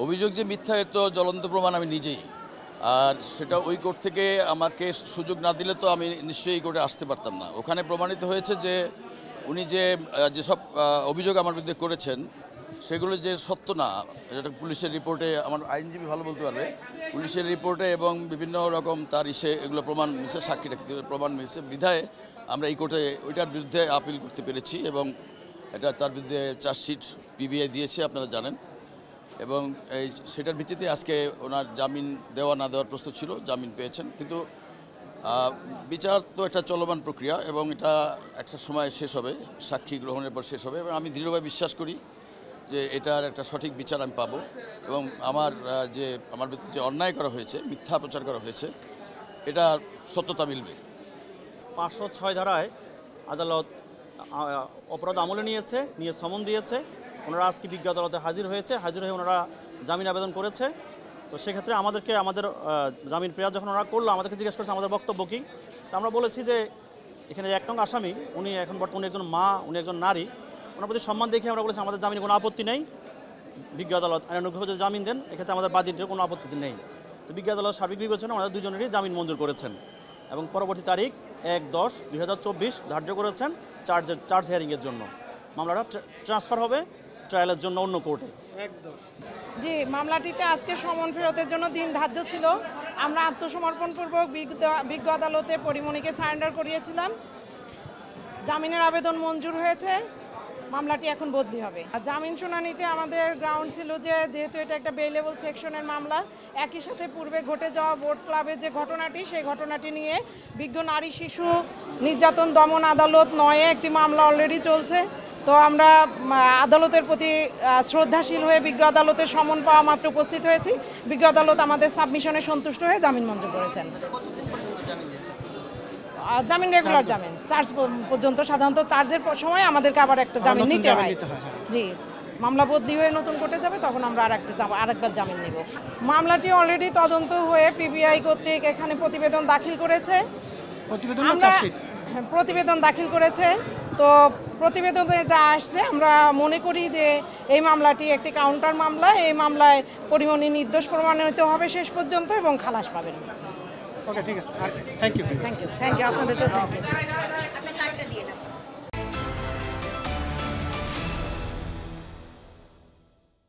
অভিযোগ যে মিথ্যা এর তো জ্বলন্ত প্রমাণ আমি নিজেই। আর সেটা ওই কোর্ট থেকে আমাকে সুযোগ না দিলে তো আমি নিশ্চয়ই এই কোর্টে আসতে পারতাম না। ওখানে প্রমাণিত হয়েছে যে উনি যেসব অভিযোগ আমার বিরুদ্ধে করেছেন সেগুলো যে সত্য না, এটা পুলিশের রিপোর্টে, আমার আইনজীবী ভালো বলতে পারবে, পুলিশের রিপোর্টে এবং বিভিন্ন রকম তার এগুলো প্রমাণ মিশে, সাক্ষী রাখতে প্রমাণ মিশে বিধায় আমরা এই কোর্টে ওইটার বিরুদ্ধে আপিল করতে পেরেছি এবং এটা তার বিরুদ্ধে চার্জশিট পিবিআই দিয়েছে, আপনারা জানেন। এবং সেটার ভিত্তিতে আজকে ওনার জামিন দেওয়া না দেওয়ার প্রশ্ন ছিল, জামিন পেয়েছেন। কিন্তু বিচার তো একটা চলমান প্রক্রিয়া এবং এটা একটা সময় শেষ হবে, সাক্ষী গ্রহণের পর শেষ হবে এবং আমি দৃঢ়ভাবে বিশ্বাস করি যে এটার একটা সঠিক বিচার আমি পাবো এবং আমার বিরুদ্ধে যে অন্যায় করা হয়েছে, মিথ্যা প্রচার করা হয়েছে, এটা সত্যতা মিলবে। 506 ধারায় আদালত অপরাধ আমলে নিয়ে সমন দিয়েছে। ওনারা আজকে বিজ্ঞ আদালতে হাজির হয়ে ওনারা জামিন আবেদন করেছে। তো সেক্ষেত্রে আমাদের জামিন পেয়ার যখন ওনারা করলো, আমাদেরকে জিজ্ঞেস করছে আমাদের বক্তব্য কী। তো আমরা বলেছি যে এখানে 1 নং আসামি উনি এখন বর্তমানে একজন মা, উনি একজন নারী, ওনার প্রতি সম্মান দেখে আমরা বলেছি আমাদের জামিনে কোনো আপত্তি নেই। বিজ্ঞ আদালত আইনানুগভাবে যদি জামিন দেন, এক্ষেত্রে আমাদের বাদীদের কোনো আপত্তি নেই। তো বিজ্ঞ আদালত সার্বিক বিবেচনা আমাদের দুজনেরই জামিন মঞ্জুর করেছেন এবং পরবর্তী তারিখ 1/10/2024 ধার্য করেছেন চার্জ হিয়ারিংয়ের জন্য। মামলাটা ট্রান্সফার হবে ট্রায়ালের জন্য অন্য কোর্টে। জি, মামলাটিতে আজকে সমন ফেরতের জন্য দিন ধার্য ছিল। আমরা আত্মসমর্পণপূর্বক বিজ্ঞ আদালতে পরিমণিকে সারেন্ডার করিয়েছিলাম। জামিনের আবেদন মঞ্জুর হয়েছে, মামলাটি এখন বদলি হবে। আর জামিন শুনানিতে আমাদের গ্রাউন্ড ছিল যে যেহেতু এটা একটা বেইলেবল সেকশনের মামলা, একই সাথে পূর্বে ঘটে যাওয়া বোট ক্লাবের যে ঘটনাটি, সেই ঘটনাটি নিয়ে বিজ্ঞ নারী শিশু নির্যাতন দমন আদালত 9-এ একটি মামলা অলরেডি চলছে। তো আমরা আদালতের প্রতি শ্রদ্ধাশীল হয়ে বিজ্ঞ আদালতের সমন পাওয়া মাত্র উপস্থিত হয়েছি। বিজ্ঞ আদালত আমাদের সাবমিশনে সন্তুষ্ট হয়ে জামিন মঞ্জুর করেছেন। জামিন রেগুলার জামিন, চার্জ পর্যন্ত। সাধারণত চার্জের সময় আমাদেরকে আবার একটা জামিন নিতে হয়। জি, মামলা বদলি হয়ে নতুন কোর্টে যাবে, তখন আমরা আরেকবার জামিন নিব। মামলাটি অলরেডি তদন্ত হয়ে পিবিআই কর্তৃক এখানে প্রতিবেদন দাখিল করেছে। প্রতিবেদন দাখিল করেছে। তো প্রতিবেদনে যা আসছে, আমরা মনে করি যে এই মামলাটি একটি কাউন্টার মামলা। এই মামলায় পরিমণি নির্দোষ প্রমাণিত হবে শেষ পর্যন্ত এবং খালাস পাবেন। ওকে, ঠিক আছে, থ্যাংক ইউ। আপনাদেরকে থ্যাংক ইউ।